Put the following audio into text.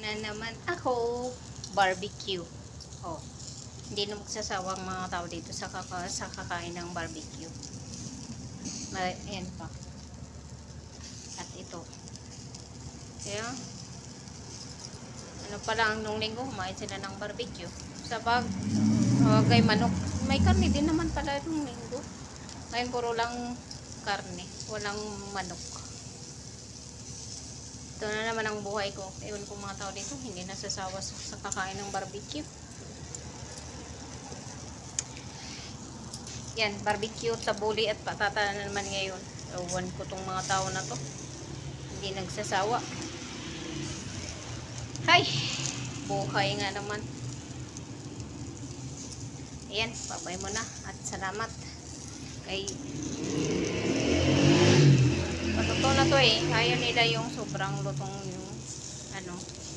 na naman ako. Barbecue. Oh, hindi na magsasawang mga tao dito sa kakain ng barbecue. Ayan pa. At ito. Kaya, ano pa lang nung linggo, kumain sila ng barbecue. Sa bagay manok. May karne din naman pala nung linggo. Ngayon puro lang karne. Walang manok. Ito na naman ang buhay ko. Ewan ko mga tao dito, hindi nasasawa sa kakain ng barbecue. Yan, barbecue, tabuli at patata na naman ngayon. Ewan ko tong mga tao na to. Hindi nagsasawa. Hay! Buhay nga naman. Ayan, babay mo na. At salamat. Kay patuto na to eh. Ayaw nila yung sobrang lutong